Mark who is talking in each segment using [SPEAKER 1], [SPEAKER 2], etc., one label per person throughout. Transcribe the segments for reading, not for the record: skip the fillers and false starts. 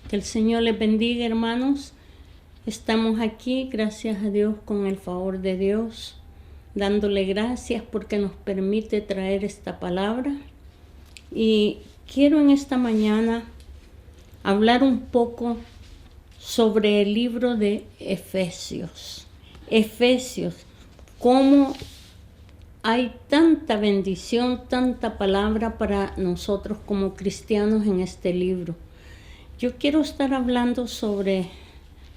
[SPEAKER 1] Que el Señor les bendiga, hermanos. Estamos aquí, gracias a Dios, con el favor de Dios, dándole gracias porque nos permite traer esta palabra. Y quiero en esta mañana hablar un poco sobre el libro de Efesios. Efesios, cómo hay tanta bendición, tanta palabra para nosotros como cristianos en este libro. Yo quiero estar hablando sobre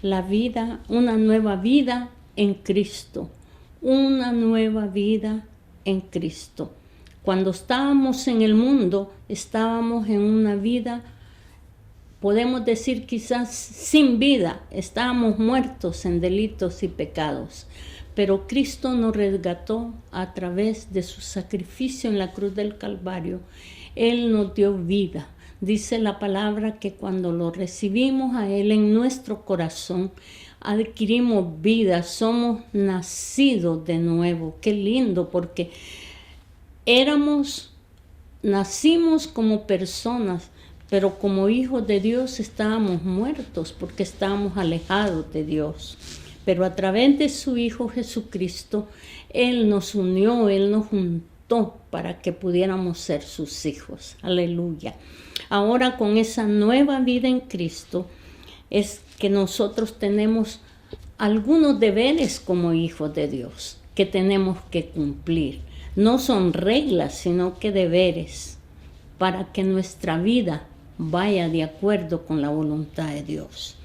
[SPEAKER 1] la vida, una nueva vida en Cristo. Una nueva vida en Cristo. Cuando estábamos en el mundo, estábamos en una vida, podemos decir quizás sin vida, estábamos muertos en delitos y pecados. Pero Cristo nos resgató a través de su sacrificio en la cruz del Calvario. Él nos dio vida. Dice la palabra que cuando lo recibimos a Él en nuestro corazón, adquirimos vida, somos nacidos de nuevo. Qué lindo, porque nacimos como personas, pero como hijos de Dios estábamos muertos porque estábamos alejados de Dios. Pero a través de su Hijo Jesucristo, Él nos unió, Él nos juntó para que pudiéramos ser sus hijos. Aleluya. Ahora con esa nueva vida en Cristo es que nosotros tenemos algunos deberes como hijos de Dios que tenemos que cumplir. No son reglas, sino que deberes para que nuestra vida vaya de acuerdo con la voluntad de Dios.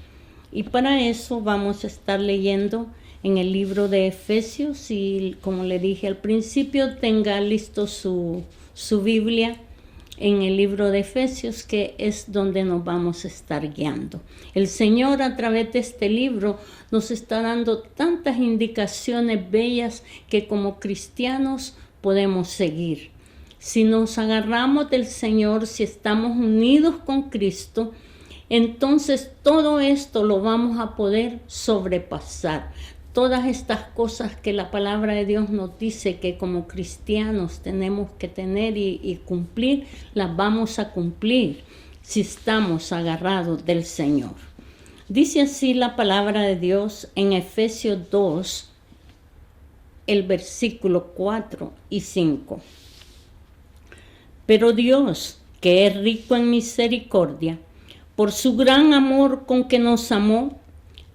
[SPEAKER 1] Y para eso vamos a estar leyendo en el libro de Efesios y como le dije al principio, tenga listo su Biblia en el libro de Efesios, que es donde nos vamos a estar guiando. El Señor a través de este libro nos está dando tantas indicaciones bellas que como cristianos podemos seguir. Si nos agarramos del Señor, si estamos unidos con Cristo, entonces todo esto lo vamos a poder sobrepasar. Todas estas cosas que la palabra de Dios nos dice que como cristianos tenemos que tener y cumplir, las vamos a cumplir si estamos agarrados del Señor. Dice así la palabra de Dios en Efesios 2, el versículo 4 y 5. Pero Dios, que es rico en misericordia, por su gran amor con que nos amó,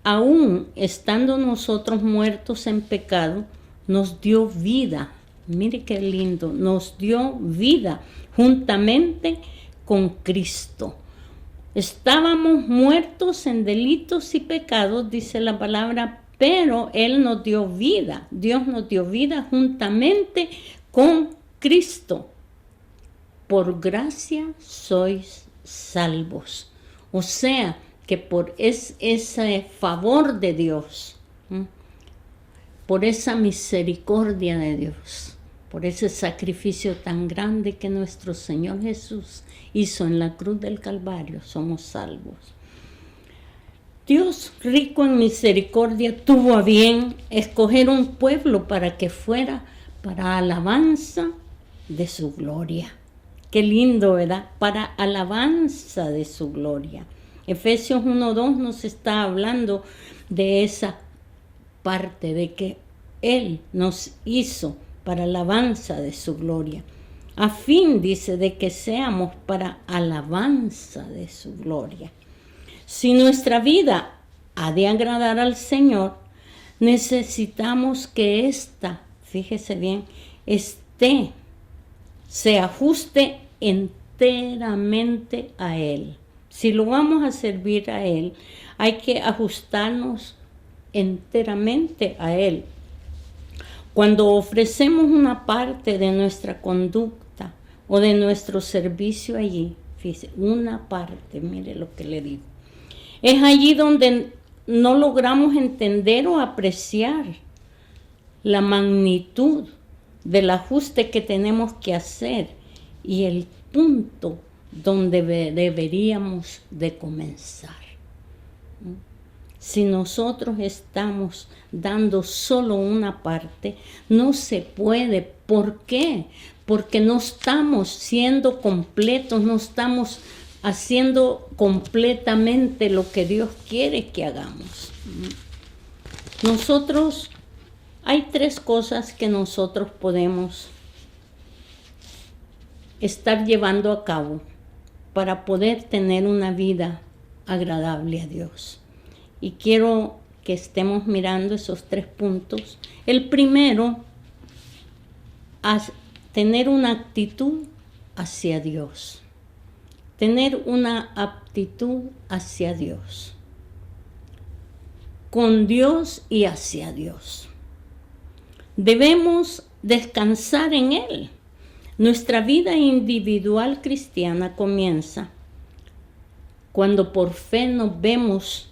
[SPEAKER 1] aún estando nosotros muertos en pecado, nos dio vida. Mire qué lindo, nos dio vida juntamente con Cristo. Estábamos muertos en delitos y pecados, dice la palabra, pero Él nos dio vida. Dios nos dio vida juntamente con Cristo. Por gracia sois salvos. O sea, que por ese favor de Dios, por esa misericordia de Dios, por ese sacrificio tan grande que nuestro Señor Jesús hizo en la cruz del Calvario, somos salvos. Dios, rico en misericordia, tuvo a bien escoger un pueblo para que fuera para alabanza de su gloria. Qué lindo, ¿verdad? Para alabanza de su gloria. Efesios 1:2 nos está hablando de esa parte, de que Él nos hizo para alabanza de su gloria. A fin, dice, de que seamos para alabanza de su gloria. Si nuestra vida ha de agradar al Señor, necesitamos que esta, fíjese bien, se ajuste enteramente a Él. Si lo vamos a servir a Él, hay que ajustarnos enteramente a Él. Cuando ofrecemos una parte de nuestra conducta o de nuestro servicio allí, fíjese, una parte, mire lo que le digo, es allí donde no logramos entender o apreciar la magnitud del ajuste que tenemos que hacer y el punto donde deberíamos de comenzar. Si nosotros estamos dando solo una parte, no se puede. ¿Por qué? Porque no estamos siendo completos, no estamos haciendo completamente lo que Dios quiere que hagamos. Nosotros, hay 3 cosas que nosotros podemos estar llevando a cabo para poder tener una vida agradable a Dios. Y quiero que estemos mirando esos 3 puntos. El primero, tener una actitud hacia Dios. Tener una aptitud hacia Dios. Con Dios y hacia Dios. Debemos descansar en Él. Nuestra vida individual cristiana comienza cuando por fe nos vemos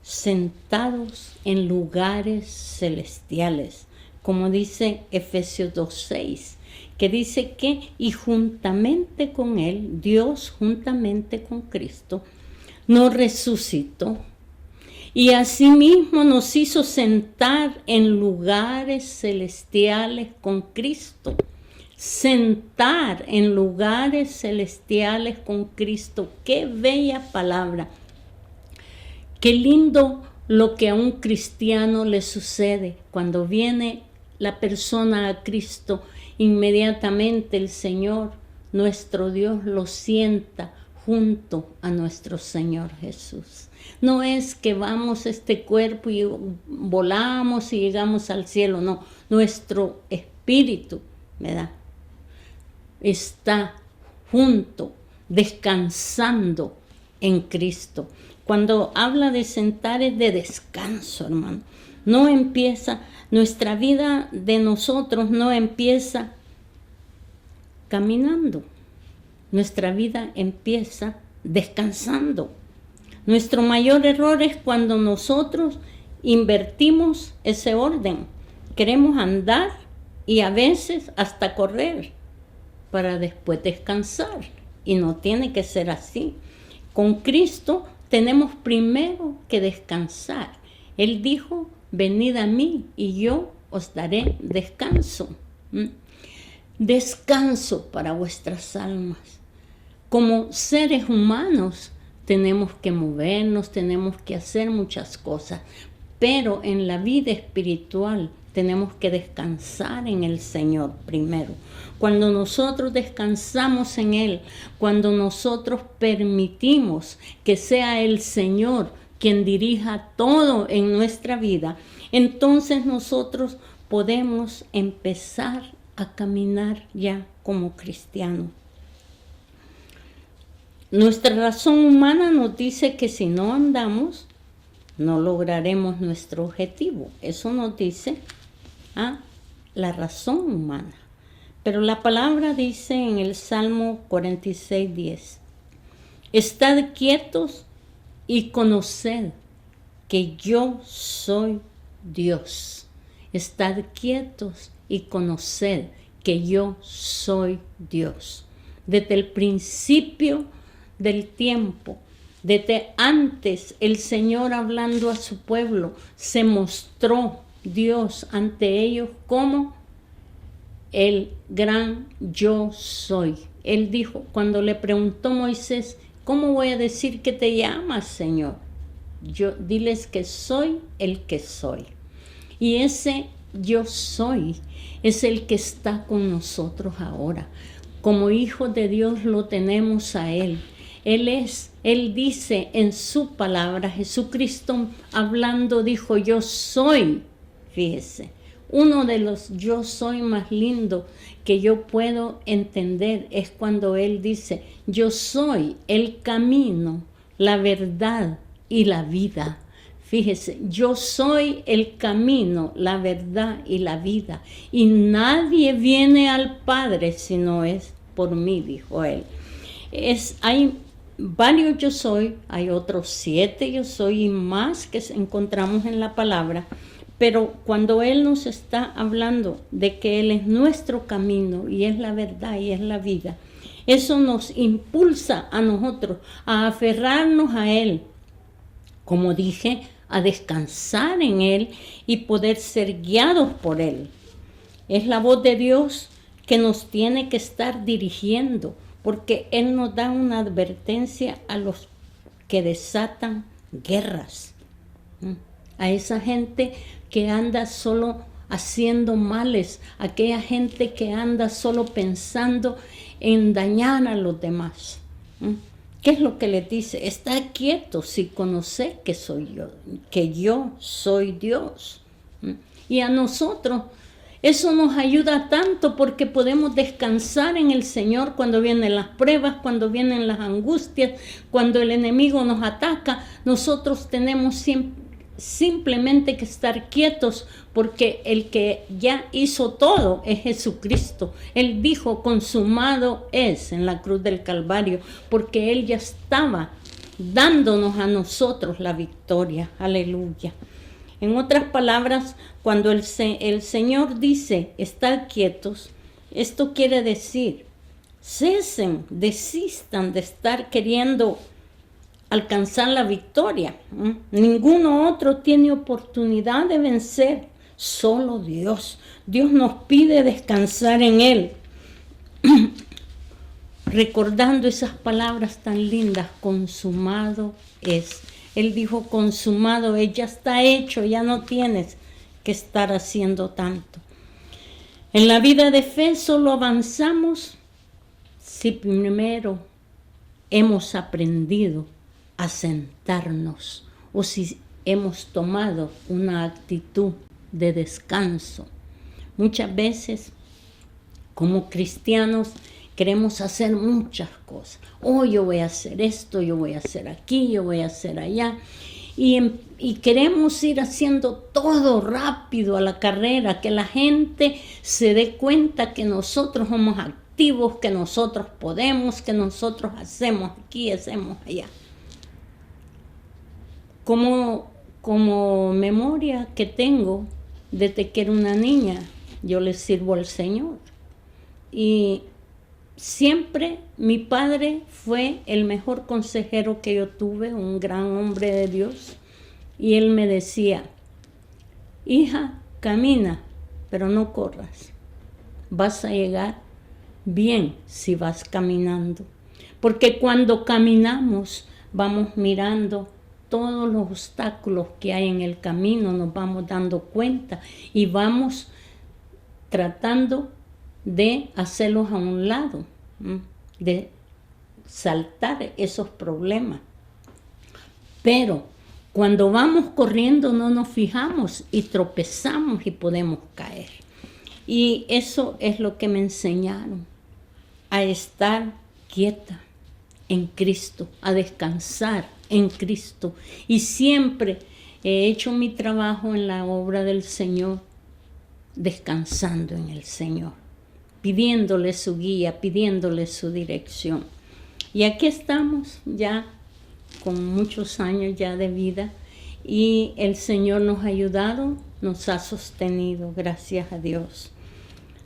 [SPEAKER 1] sentados en lugares celestiales, como dice Efesios 2:6, que dice que y juntamente con Él, Dios juntamente con Cristo, nos resucitó y asimismo nos hizo sentar en lugares celestiales con Cristo. Sentar en lugares celestiales con Cristo. Qué bella palabra. Qué lindo lo que a un cristiano le sucede cuando viene la persona a Cristo. Inmediatamente el Señor, nuestro Dios, lo sienta junto a nuestro Señor Jesús. No es que vamos a este cuerpo y volamos y llegamos al cielo, no. Nuestro espíritu, ¿verdad?, está junto, descansando en Cristo. Cuando habla de sentar es de descanso, hermano. No empieza, nuestra vida de nosotros no empieza caminando. Nuestra vida empieza descansando. Nuestro mayor error es cuando nosotros invertimos ese orden. Queremos andar y a veces hasta correr para después descansar. Y no tiene que ser así. Con Cristo tenemos primero que descansar. Él dijo, venid a mí y yo os daré descanso. Descanso para vuestras almas. Como seres humanos tenemos que movernos, tenemos que hacer muchas cosas, pero en la vida espiritual tenemos que descansar en el Señor primero. Cuando nosotros descansamos en Él, cuando nosotros permitimos que sea el Señor quien dirija todo en nuestra vida, entonces nosotros podemos empezar a caminar ya como cristianos. Nuestra razón humana nos dice que si no andamos, no lograremos nuestro objetivo. Eso nos dice la razón humana. Pero la palabra dice en el Salmo 46:10, estad quietos y conoced que yo soy Dios. Estad quietos y conoced que yo soy Dios. Desde el principio del tiempo, desde antes, el Señor hablando a su pueblo, se mostró Dios ante ellos como el gran yo soy. Él dijo, cuando le preguntó Moisés, ¿cómo voy a decir que te llamas, Señor? Diles que soy el que soy. Y ese yo soy es el que está con nosotros ahora. Como hijos de Dios lo tenemos a Él. Él dice en su palabra, Jesucristo hablando dijo, yo soy, fíjese, uno de los yo soy más lindo que yo puedo entender es cuando Él dice, yo soy el camino, la verdad y la vida. Fíjese, yo soy el camino, la verdad y la vida. Y nadie viene al Padre si no es por mí, dijo Él. Hay varios yo soy, hay otros 7 yo soy y más que encontramos en la palabra. Pero cuando Él nos está hablando de que Él es nuestro camino y es la verdad y es la vida, eso nos impulsa a nosotros a aferrarnos a Él, como dije, a descansar en Él y poder ser guiados por Él. Es la voz de Dios que nos tiene que estar dirigiendo, porque Él nos da una advertencia a los que desatan guerras, a esa gente que anda solo haciendo males, aquella gente que anda solo pensando en dañar a los demás. ¿Qué es lo que le dice? Está quieto si conoce que soy yo, que yo soy Dios. Y a nosotros eso nos ayuda tanto porque podemos descansar en el Señor cuando vienen las pruebas, cuando vienen las angustias, cuando el enemigo nos ataca. Nosotros tenemos simplemente que estar quietos porque el que ya hizo todo es Jesucristo. Él dijo, consumado es, en la cruz del Calvario, porque Él ya estaba dándonos a nosotros la victoria. Aleluya. En otras palabras, cuando el Señor dice, estad quietos, esto quiere decir, cesen, desistan de estar queriendo alcanzar la victoria. Ninguno otro tiene oportunidad de vencer, solo Dios. Dios nos pide descansar en Él. Recordando esas palabras tan lindas, consumado es. Él dijo, consumado es, ya está hecho, ya no tienes que estar haciendo tanto. En la vida de fe solo avanzamos si primero hemos aprendido a sentarnos o si hemos tomado una actitud de descanso. Muchas veces, como cristianos, queremos hacer muchas cosas. Yo voy a hacer esto, yo voy a hacer aquí, yo voy a hacer allá. Y queremos ir haciendo todo rápido a la carrera, que la gente se dé cuenta que nosotros somos activos, que nosotros podemos, que nosotros hacemos aquí, hacemos allá. Como memoria que tengo, desde que era una niña, yo le sirvo al Señor. Y siempre mi padre fue el mejor consejero que yo tuve, un gran hombre de Dios. Y él me decía, hija, camina, pero no corras. Vas a llegar bien si vas caminando. Porque cuando caminamos vamos mirando todos los obstáculos que hay en el camino, nos vamos dando cuenta y vamos tratando de hacerlos a un lado, de saltar esos problemas. Pero cuando vamos corriendo no nos fijamos y tropezamos y podemos caer. Y eso es lo que me enseñaron, a estar quieta en Cristo, a descansar en Cristo. Y siempre he hecho mi trabajo en la obra del Señor, descansando en el Señor, pidiéndole su guía, pidiéndole su dirección. Y aquí estamos ya con muchos años ya de vida y el Señor nos ha ayudado, nos ha sostenido, gracias a Dios.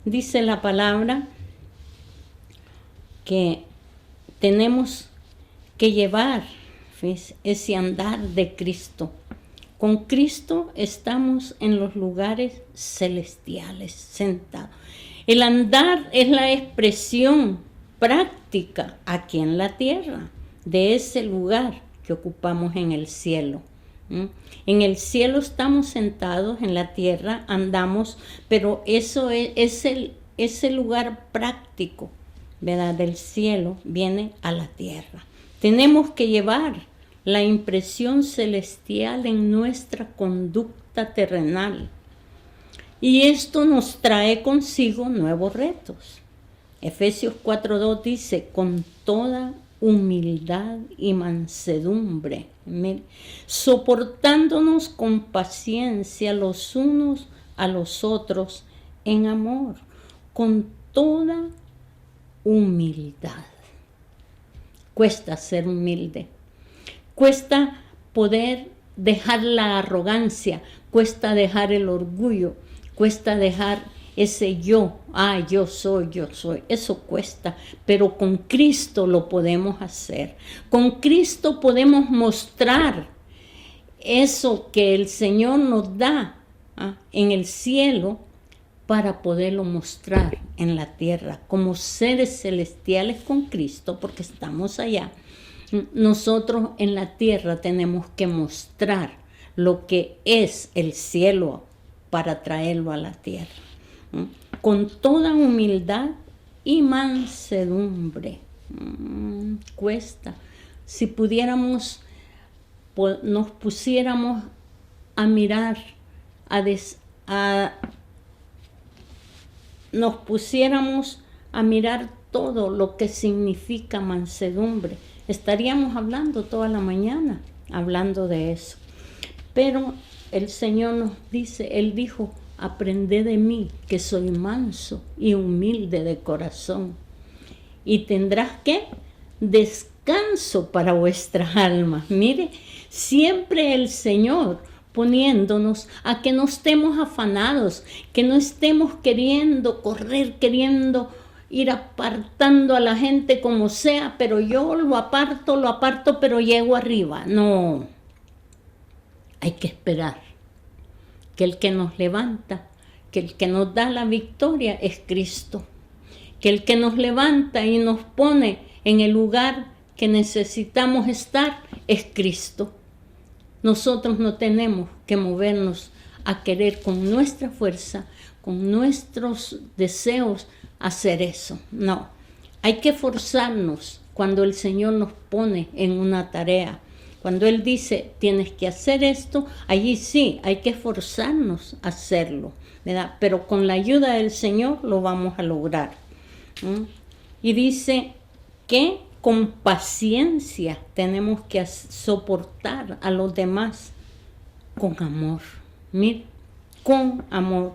[SPEAKER 1] Dice la palabra que tenemos que llevar ese andar de Cristo. Con Cristo estamos en los lugares celestiales, sentados. El andar es la expresión práctica aquí en la tierra de ese lugar que ocupamos en el cielo. En el cielo estamos sentados, en la tierra andamos, pero eso es ese lugar práctico, ¿verdad? Del cielo viene a la tierra. Tenemos que llevar la impresión celestial en nuestra conducta terrenal. Y esto nos trae consigo nuevos retos. Efesios 4:2 dice, con toda humildad y mansedumbre, soportándonos con paciencia los unos a los otros en amor, con toda humildad. Cuesta ser humilde, cuesta poder dejar la arrogancia, cuesta dejar el orgullo, cuesta dejar ese yo soy, eso cuesta, pero con Cristo lo podemos hacer. Con Cristo podemos mostrar eso que el Señor nos da en el cielo, para poderlo mostrar en la tierra como seres celestiales con Cristo, porque estamos allá. Nosotros en la tierra tenemos que mostrar lo que es el cielo para traerlo a la tierra, con toda humildad y mansedumbre. Cuesta. Si pudiéramos, nos pusiéramos a mirar, nos pusiéramos a mirar todo lo que significa mansedumbre, estaríamos hablando toda la mañana, hablando de eso. Pero el Señor nos dice, Él dijo, aprended de mí, que soy manso y humilde de corazón, y tendrás, ¿qué? Descanso para vuestras almas. Mire, siempre el Señor poniéndonos a que no estemos afanados, que no estemos queriendo correr, queriendo ir apartando a la gente como sea, pero yo lo aparto, pero llego arriba. No, hay que esperar que el que nos levanta, que el que nos da la victoria es Cristo, que el que nos levanta y nos pone en el lugar que necesitamos estar es Cristo. Nosotros no tenemos que movernos a querer con nuestra fuerza, con nuestros deseos hacer eso. No, hay que forzarnos cuando el Señor nos pone en una tarea. Cuando Él dice, tienes que hacer esto, allí sí, hay que forzarnos a hacerlo, ¿verdad? Pero con la ayuda del Señor lo vamos a lograr. Y dice que con paciencia tenemos que soportar a los demás con amor. Mire, con amor.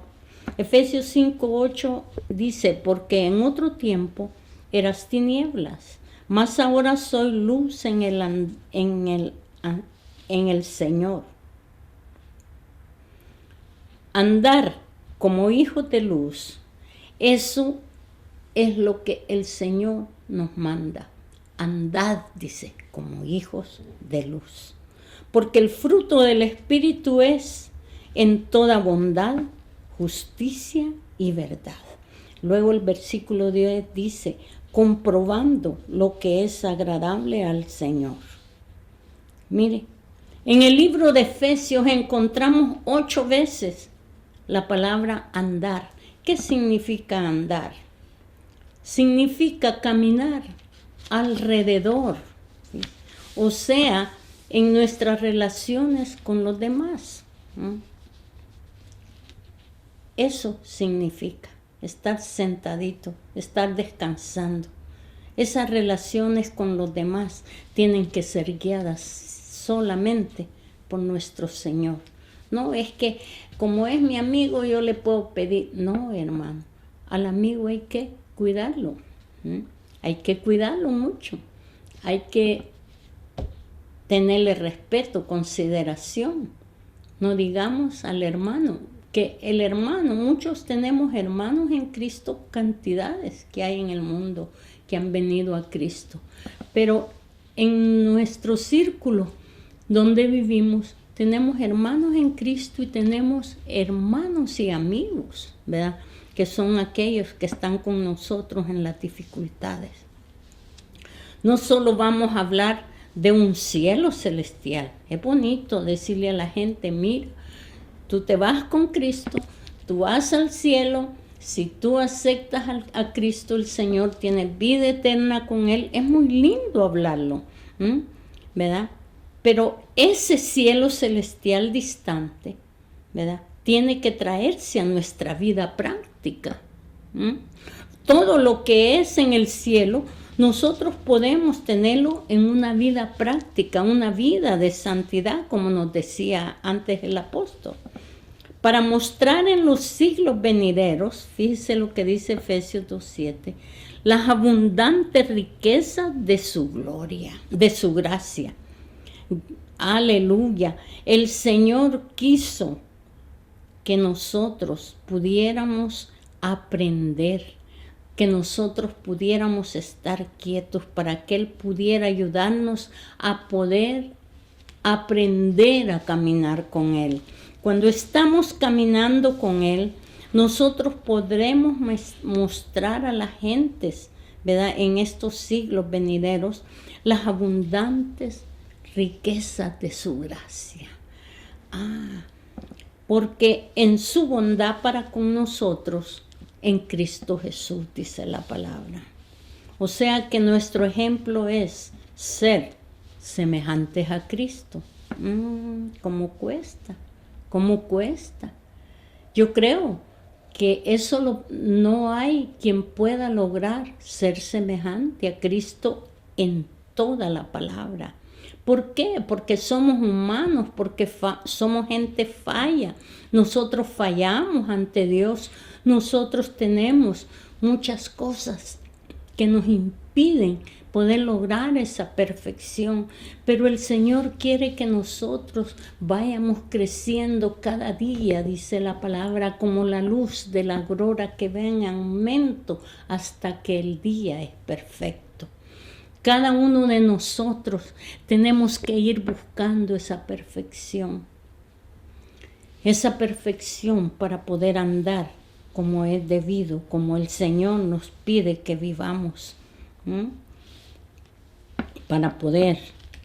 [SPEAKER 1] Efesios 5:8 dice, porque en otro tiempo eras tinieblas, mas ahora soy luz en el Señor. Andar como hijos de luz, eso es lo que el Señor nos manda. Andad, dice, como hijos de luz. Porque el fruto del Espíritu es en toda bondad, justicia y verdad. Luego el versículo 10 dice, comprobando lo que es agradable al Señor. Mire, en el libro de Efesios encontramos 8 veces la palabra andar. ¿Qué significa andar? Significa caminar alrededor, ¿sí? O sea, en nuestras relaciones con los demás. Eso significa estar sentadito, estar descansando. Esas relaciones con los demás tienen que ser guiadas solamente por nuestro Señor. No es que como es mi amigo yo le puedo pedir. No, hermano, al amigo hay que cuidarlo. Hay que cuidarlo mucho. Hay que tenerle respeto, consideración. No digamos al hermano, que el hermano, muchos tenemos hermanos en Cristo, cantidades que hay en el mundo que han venido a Cristo. Pero en nuestro círculo donde vivimos, tenemos hermanos en Cristo y tenemos hermanos y amigos, ¿verdad? Que son aquellos que están con nosotros en las dificultades. No solo vamos a hablar de un cielo celestial. Es bonito decirle a la gente, mira, tú te vas con Cristo, tú vas al cielo. Si tú aceptas a Cristo, el Señor tiene vida eterna con Él. Es muy lindo hablarlo, ¿verdad? Pero ese cielo celestial distante, ¿verdad? Tiene que traerse a nuestra vida práctica. Todo lo que es en el cielo, nosotros podemos tenerlo en una vida práctica, una vida de santidad, como nos decía antes el apóstol. Para mostrar en los siglos venideros, fíjese lo que dice Efesios 2:7, las abundantes riquezas de su gloria, de su gracia. Aleluya. El Señor quiso que nosotros pudiéramos aprender, que nosotros pudiéramos estar quietos para que Él pudiera ayudarnos a poder aprender a caminar con Él. Cuando estamos caminando con Él, nosotros podremos mostrar a las gentes, ¿verdad?, en estos siglos venideros, las abundantes riquezas de su gracia. Porque en su bondad para con nosotros, en Cristo Jesús, dice la palabra. O sea que nuestro ejemplo es ser semejantes a Cristo. ¿Cómo cuesta? ¿Cómo cuesta? Yo creo que eso no hay quien pueda lograr ser semejante a Cristo en toda la palabra. ¿Por qué? Porque somos humanos, porque somos gente falla. Nosotros fallamos ante Dios. Nosotros tenemos muchas cosas que nos impiden poder lograr esa perfección. Pero el Señor quiere que nosotros vayamos creciendo cada día, dice la palabra, como la luz de la aurora que va en aumento hasta que el día es perfecto. Cada uno de nosotros tenemos que ir buscando esa perfección para poder andar como es debido, como el Señor nos pide que vivamos, para poder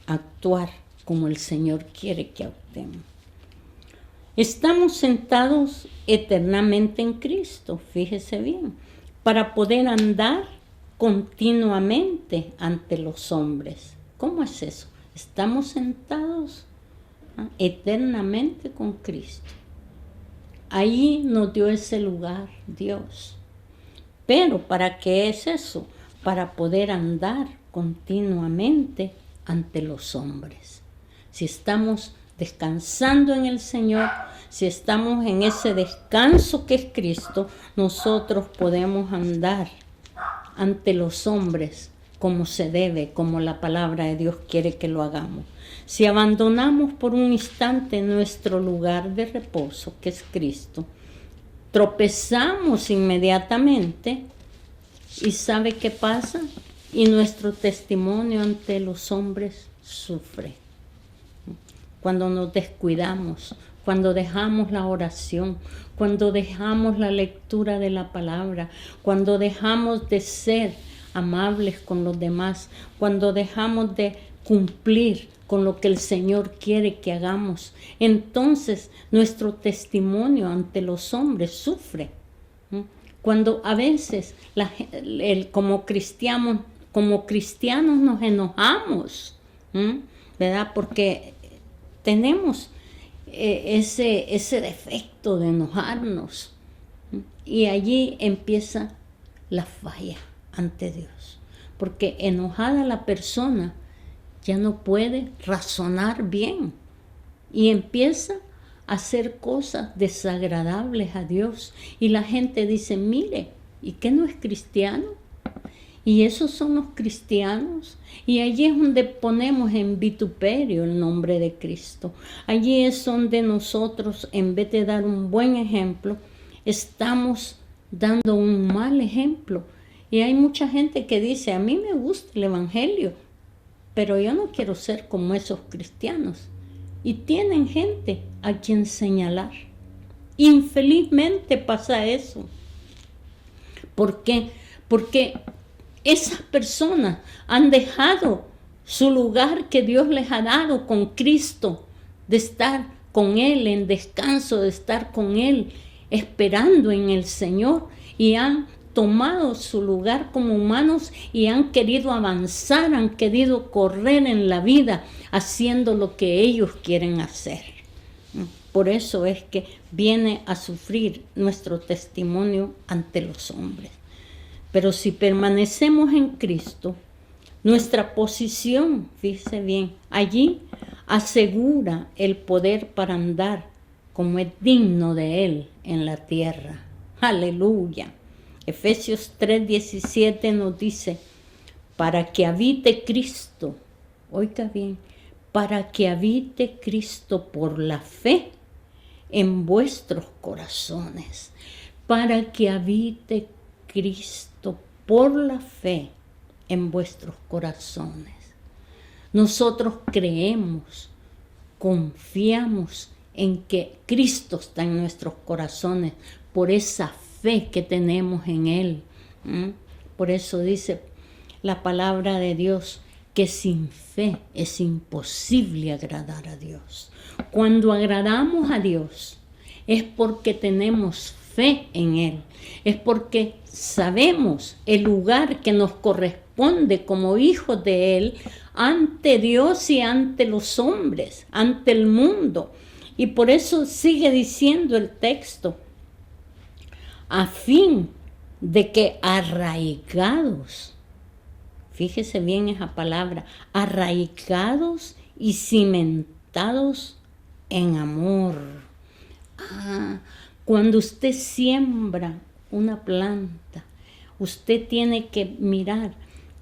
[SPEAKER 1] actuar como el Señor quiere que actuemos. Estamos sentados eternamente en Cristo, fíjese bien, para poder andar continuamente ante los hombres. ¿Cómo es eso? Estamos sentados eternamente con Cristo. Ahí nos dio ese lugar Dios. Pero ¿para qué es eso? Para poder andar continuamente ante los hombres. Si estamos descansando en el Señor, si estamos en ese descanso que es Cristo, nosotros podemos andar ante los hombres como se debe, como la palabra de Dios quiere que lo hagamos. Si abandonamos por un instante nuestro lugar de reposo, que es Cristo, tropezamos inmediatamente y ¿sabe qué pasa? Y nuestro testimonio ante los hombres sufre. Cuando nos descuidamos, cuando dejamos la oración, cuando dejamos la lectura de la palabra, cuando dejamos de ser amables con los demás, cuando dejamos de cumplir con lo que el Señor quiere que hagamos, entonces nuestro testimonio ante los hombres sufre. Cuando a veces como cristianos nos enojamos, ¿verdad? Porque tenemos ese defecto de enojarnos. Y allí empieza la falla ante Dios. Porque enojada la persona ya no puede razonar bien. Y empieza a hacer cosas desagradables a Dios. Y la gente dice, mire, ¿y qué no es cristiano? Y esos son los cristianos. Y allí es donde ponemos en vituperio el nombre de Cristo. Allí es donde nosotros, en vez de dar un buen ejemplo, estamos dando un mal ejemplo. Y hay mucha gente que dice, a mí me gusta el Evangelio, pero yo no quiero ser como esos cristianos. Y tienen gente a quien señalar. Infelizmente pasa eso. ¿Por qué? Porque esas personas han dejado su lugar que Dios les ha dado con Cristo, de estar con Él en descanso, de estar con Él esperando en el Señor, y han tomado su lugar como humanos y han querido avanzar, han querido correr en la vida haciendo lo que ellos quieren hacer. Por eso es que viene a sufrir nuestro testimonio ante los hombres. Pero si permanecemos en Cristo, nuestra posición, fíjese bien, allí asegura el poder para andar como es digno de Él en la tierra. Aleluya. Efesios 3:17 nos dice, para que habite Cristo, oiga bien, para que habite Cristo por la fe en vuestros corazones, para que habite Cristo por la fe en vuestros corazones. Nosotros creemos, confiamos en que Cristo está en nuestros corazones, por esa fe que tenemos en Él. Por eso dice la palabra de Dios que sin fe es imposible agradar a Dios. Cuando agradamos a Dios es porque tenemos fe en Él, es porque sabemos el lugar que nos corresponde como hijos de Él ante Dios y ante los hombres, ante el mundo. Y por eso sigue diciendo el texto, a fin de que arraigados, fíjese bien esa palabra, arraigados y cimentados en amor. Cuando usted siembra una planta, usted tiene que mirar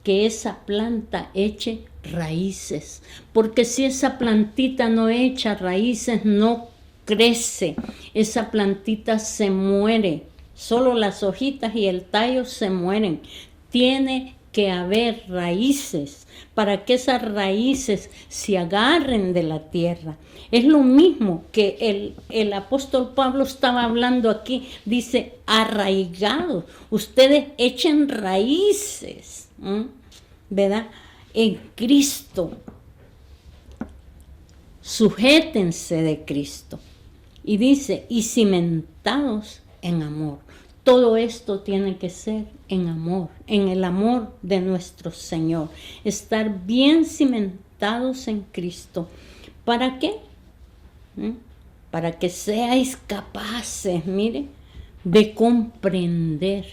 [SPEAKER 1] que esa planta eche raíces, porque si esa plantita no echa raíces, no crece, esa plantita se muere, solo las hojitas y el tallo se mueren. Tiene que haber raíces para que esas raíces se agarren de la tierra. Es lo mismo que el apóstol Pablo estaba hablando aquí, dice arraigados, ustedes echen raíces, ¿verdad? En Cristo, sujétense de Cristo. Y dice, y cimentados en amor. Todo esto tiene que ser en amor, en el amor de nuestro Señor. Estar bien cimentados en Cristo. ¿Para qué? Para que seáis capaces, mire, de comprender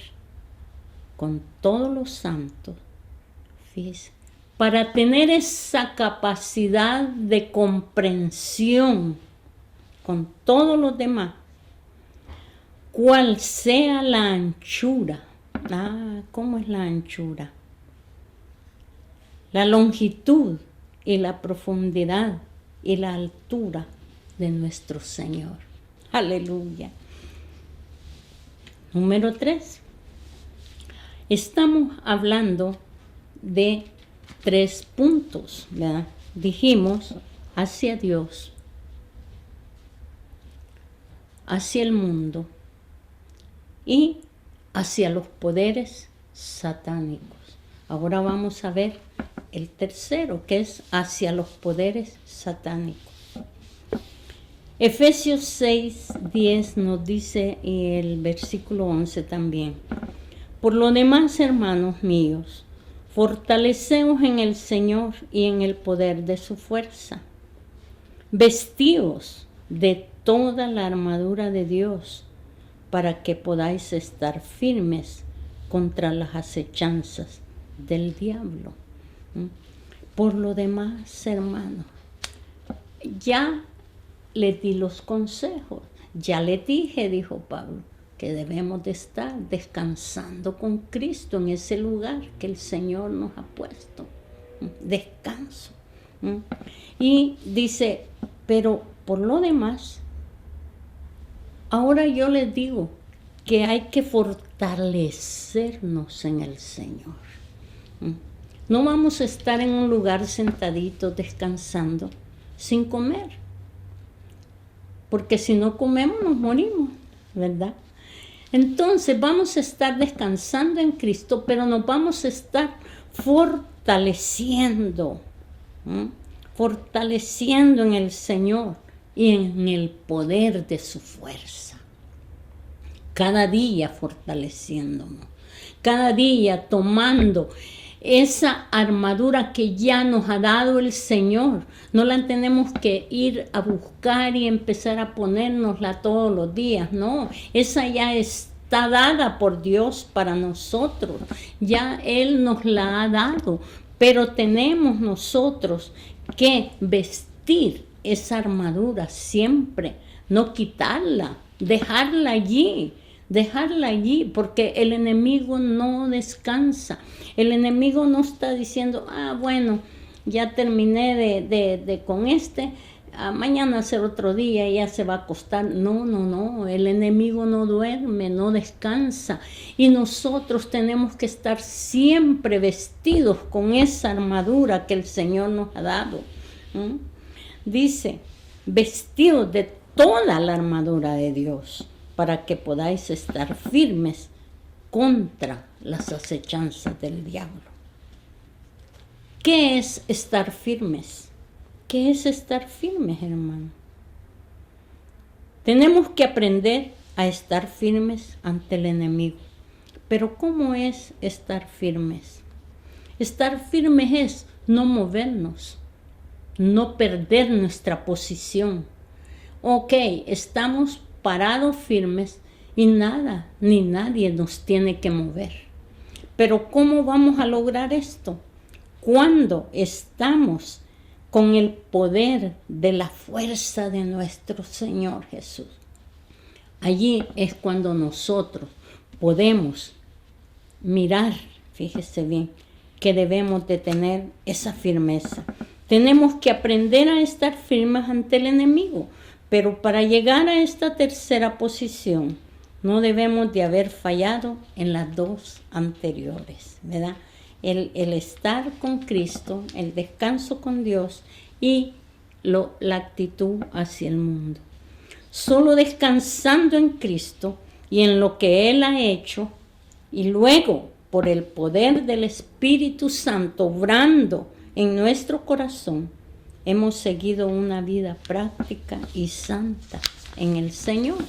[SPEAKER 1] con todos los santos. Fíjese, para tener esa capacidad de comprensión con todos los demás, cuál sea la anchura. ¿Cómo es la anchura? La longitud y la profundidad y la altura de nuestro Señor. Aleluya. Número 3. Estamos hablando de 3 puntos, ¿verdad? Dijimos hacia Dios, hacia el mundo y hacia los poderes satánicos. Ahora vamos a ver el tercero, que es hacia los poderes satánicos. Efesios 6:10 nos dice, y el versículo 11 también, por lo demás, hermanos míos, fortaleceos en el Señor y en el poder de su fuerza. Vestíos de toda la armadura de Dios, para que podáis estar firmes contra las acechanzas del diablo. Por lo demás, hermanos, ya les di los consejos, ya les dije, dijo Pablo, que debemos de estar descansando con Cristo en ese lugar que el Señor nos ha puesto. Descanso. Y dice, pero por lo demás, ahora yo les digo que hay que fortalecernos en el Señor. No vamos a estar en un lugar sentaditos descansando sin comer. Porque si no comemos nos morimos, ¿verdad? Entonces vamos a estar descansando en Cristo, pero nos vamos a estar fortaleciendo. Fortaleciendo en el Señor y en el poder de su fuerza. Cada día fortaleciéndonos. Cada día tomando esa armadura que ya nos ha dado el Señor. No la tenemos que ir a buscar y empezar a ponérnosla todos los días. No, esa ya está dada por Dios para nosotros. Ya Él nos la ha dado. Pero tenemos nosotros que vestir esa armadura siempre, no quitarla, dejarla allí, porque el enemigo no descansa. El enemigo no está diciendo, bueno, ya terminé de con mañana será otro día y ya se va a acostar. No, el enemigo no duerme, no descansa. Y nosotros tenemos que estar siempre vestidos con esa armadura que el Señor nos ha dado. Dice, vestidos de toda la armadura de Dios, para que podáis estar firmes contra las acechanzas del diablo. ¿Qué es estar firmes? ¿Qué es estar firmes, hermano? Tenemos que aprender a estar firmes ante el enemigo. Pero ¿cómo es estar firmes? Estar firmes es no movernos, no perder nuestra posición. Ok, estamos parados firmes y nada ni nadie nos tiene que mover. Pero ¿cómo vamos a lograr esto? Cuando estamos con el poder de la fuerza de nuestro Señor Jesús. Allí es cuando nosotros podemos mirar, fíjese bien, que debemos de tener esa firmeza. Tenemos que aprender a estar firmes ante el enemigo, pero para llegar a esta tercera posición no debemos de haber fallado en las dos anteriores, ¿verdad? El estar con Cristo, el descanso con Dios y la actitud hacia el mundo. Solo descansando en Cristo y en lo que Él ha hecho, y luego por el poder del Espíritu Santo obrando en nuestro corazón, hemos seguido una vida práctica y santa en el Señor.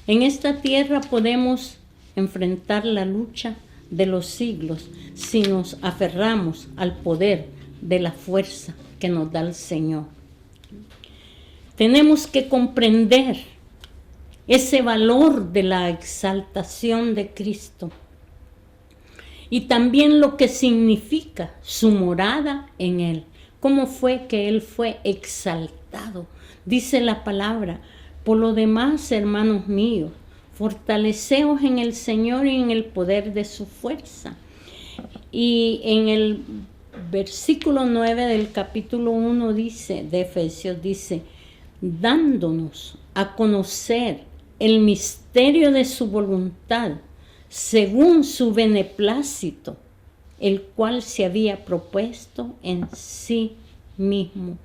[SPEAKER 1] En esta tierra podemos enfrentar la lucha de los siglos si nos aferramos al poder de la fuerza que nos da el Señor. Tenemos que comprender ese valor de la exaltación de Cristo y también lo que significa su morada en Él. ¿Cómo fue que Él fue exaltado? Dice la palabra: por lo demás, hermanos míos, fortaleceos en el Señor y en el poder de su fuerza. Y en el versículo 9 del capítulo 1 dice, de Efesios, dice: dándonos a conocer el misterio de su voluntad, según su beneplácito, el cual se había propuesto en sí mismo.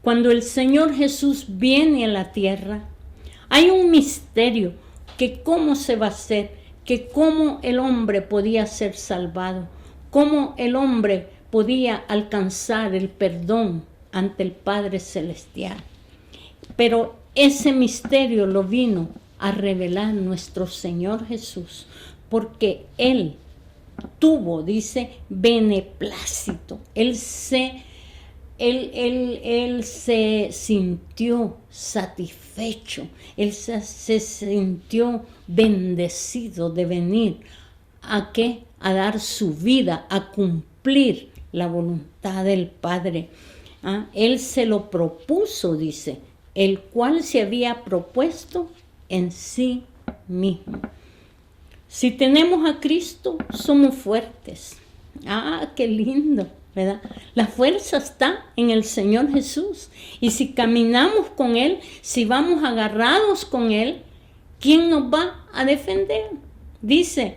[SPEAKER 1] Cuando el Señor Jesús viene a la tierra, hay un misterio que cómo se va a hacer, que cómo el hombre podía ser salvado, cómo el hombre podía alcanzar el perdón ante el Padre Celestial. Pero ese misterio lo vino a revelar nuestro Señor Jesús, porque Él tuvo, dice, beneplácito. Él se sintió satisfecho, Él se sintió bendecido de venir ¿a qué? A dar su vida, a cumplir la voluntad del Padre. Él se lo propuso, dice, el cual se había propuesto en sí mismo. Si tenemos a Cristo, somos fuertes. Qué lindo, ¿verdad? La fuerza está en el Señor Jesús. Y si caminamos con Él, si vamos agarrados con Él, ¿quién nos va a defender? Dice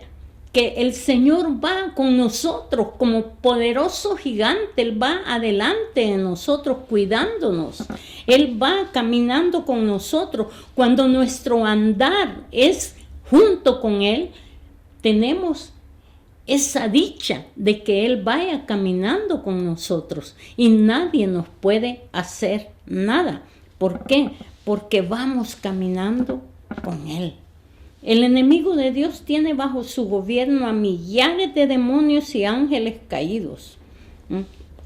[SPEAKER 1] que el Señor va con nosotros como poderoso gigante. Él va adelante de nosotros cuidándonos. Él va caminando con nosotros. Cuando nuestro andar es junto con Él, tenemos esa dicha de que Él vaya caminando con nosotros y nadie nos puede hacer nada. ¿Por qué? Porque vamos caminando con Él. El enemigo de Dios tiene bajo su gobierno a millares de demonios y ángeles caídos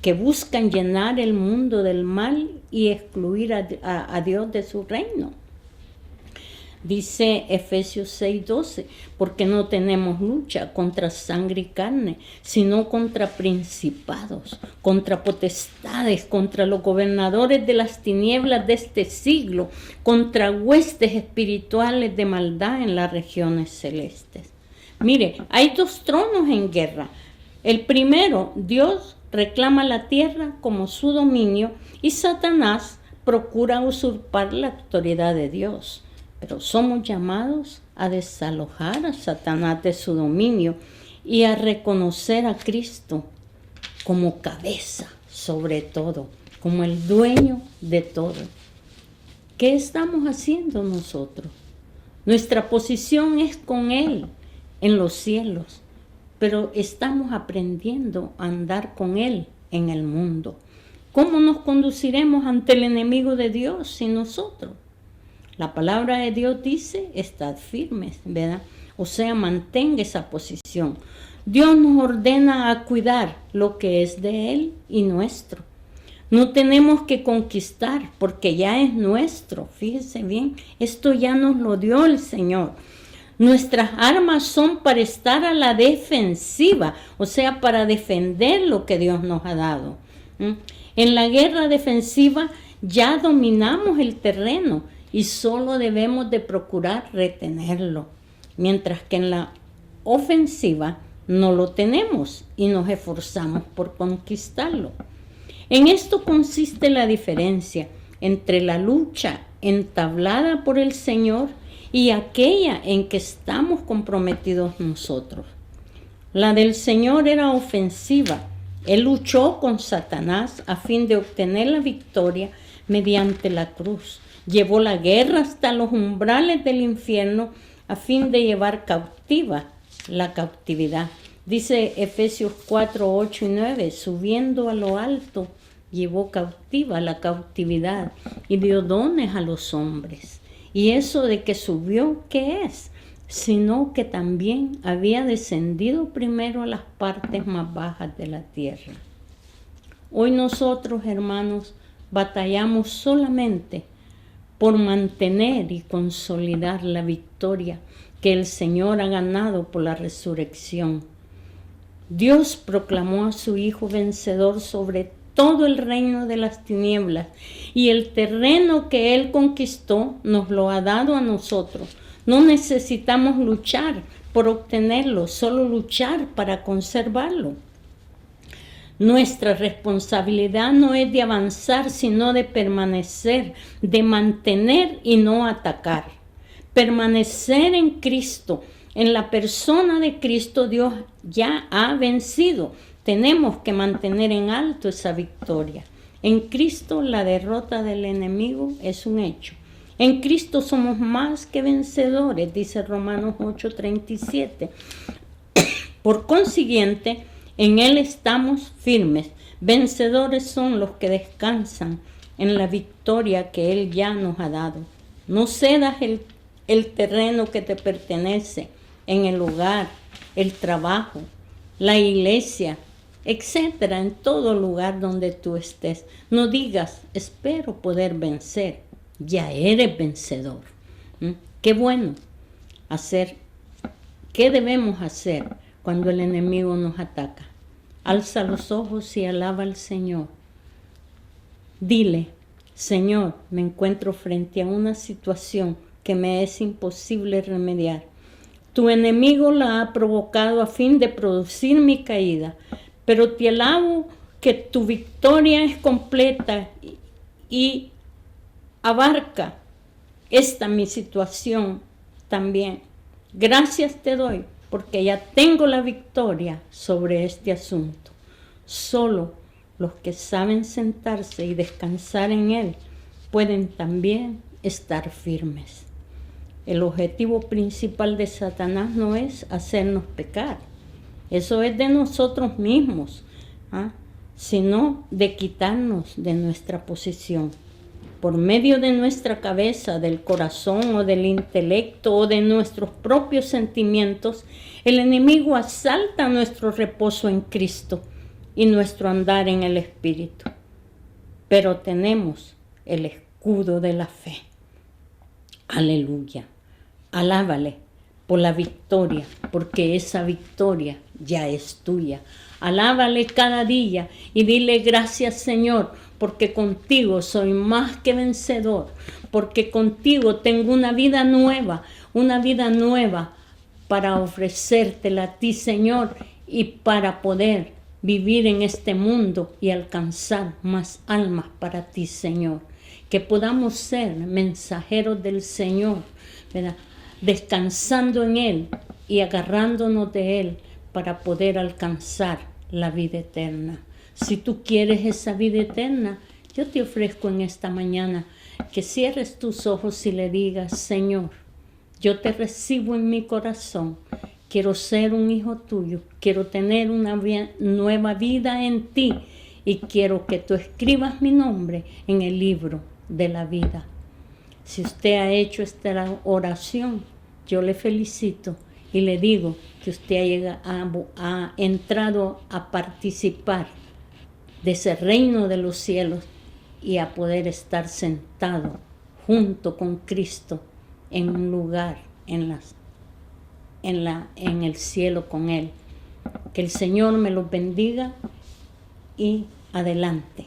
[SPEAKER 1] que buscan llenar el mundo del mal y excluir a Dios de su reino. Dice Efesios 6:12, porque no tenemos lucha contra sangre y carne, sino contra principados, contra potestades, contra los gobernadores de las tinieblas de este siglo, contra huestes espirituales de maldad en las regiones celestes. Mire, hay dos tronos en guerra. El primero, Dios reclama la tierra como su dominio y Satanás procura usurpar la autoridad de Dios. Pero somos llamados a desalojar a Satanás de su dominio y a reconocer a Cristo como cabeza sobre todo, como el dueño de todo. ¿Qué estamos haciendo nosotros? Nuestra posición es con Él en los cielos, pero estamos aprendiendo a andar con Él en el mundo. ¿Cómo nos conduciremos ante el enemigo de Dios sin nosotros? La palabra de Dios dice, estad firmes, ¿verdad? O sea, mantenga esa posición. Dios nos ordena a cuidar lo que es de Él y nuestro. No tenemos que conquistar porque ya es nuestro. Fíjese bien, esto ya nos lo dio el Señor. Nuestras armas son para estar a la defensiva, o sea, para defender lo que Dios nos ha dado. En la guerra defensiva ya dominamos el terreno y solo debemos de procurar retenerlo, mientras que en la ofensiva no lo tenemos y nos esforzamos por conquistarlo. En esto consiste la diferencia entre la lucha entablada por el Señor y aquella en que estamos comprometidos nosotros. La del Señor era ofensiva. Él luchó con Satanás a fin de obtener la victoria mediante la cruz. Llevó la guerra hasta los umbrales del infierno a fin de llevar cautiva la cautividad. Dice Efesios 4, 8 y 9, subiendo a lo alto, llevó cautiva la cautividad y dio dones a los hombres. Y eso de que subió, ¿qué es? Sino que también había descendido primero a las partes más bajas de la tierra. Hoy nosotros, hermanos, batallamos solamente por mantener y consolidar la victoria que el Señor ha ganado por la resurrección. Dios proclamó a su Hijo vencedor sobre todo el reino de las tinieblas y el terreno que Él conquistó nos lo ha dado a nosotros. No necesitamos luchar por obtenerlo, solo luchar para conservarlo. Nuestra responsabilidad no es de avanzar, sino de permanecer, de mantener y no atacar. Permanecer en Cristo, en la persona de Cristo, Dios ya ha vencido. Tenemos que mantener en alto esa victoria. En Cristo la derrota del enemigo es un hecho. En Cristo somos más que vencedores, dice Romanos 8:37. Por consiguiente, en Él estamos firmes. Vencedores son los que descansan en la victoria que Él ya nos ha dado. No cedas el terreno que te pertenece en el hogar, el trabajo, la iglesia, etcétera, en todo lugar donde tú estés. No digas, espero poder vencer. Ya eres vencedor. Qué bueno hacer. ¿Qué debemos hacer cuando el enemigo nos ataca? Alza los ojos y alaba al Señor. Dile, Señor, me encuentro frente a una situación que me es imposible remediar. Tu enemigo la ha provocado a fin de producir mi caída, pero te alabo que tu victoria es completa y abarca esta mi situación también. Gracias te doy porque ya tengo la victoria sobre este asunto. Solo los que saben sentarse y descansar en Él pueden también estar firmes. El objetivo principal de Satanás no es hacernos pecar. Eso es de nosotros mismos, sino de quitarnos de nuestra posición. Por medio de nuestra cabeza, del corazón o del intelecto o de nuestros propios sentimientos, el enemigo asalta nuestro reposo en Cristo y nuestro andar en el Espíritu. Pero tenemos el escudo de la fe. Aleluya. Alábale por la victoria, porque esa victoria ya es tuya. Alábale cada día y dile gracias, Señor, porque contigo soy más que vencedor, porque contigo tengo una vida nueva para ofrecértela a ti, Señor, y para poder vivir en este mundo y alcanzar más almas para ti, Señor. Que podamos ser mensajeros del Señor, ¿verdad? Descansando en Él y agarrándonos de Él para poder alcanzar la vida eterna. Si tú quieres esa vida eterna, yo te ofrezco en esta mañana que cierres tus ojos y le digas, Señor, yo te recibo en mi corazón. Quiero ser un hijo tuyo. Quiero tener una nueva vida en ti. Y quiero que tú escribas mi nombre en el libro de la vida. Si usted ha hecho esta oración, yo le felicito y le digo que usted ha entrado a participar de ese reino de los cielos y a poder estar sentado junto con Cristo en un lugar en el cielo con Él. Que el Señor me los bendiga y adelante.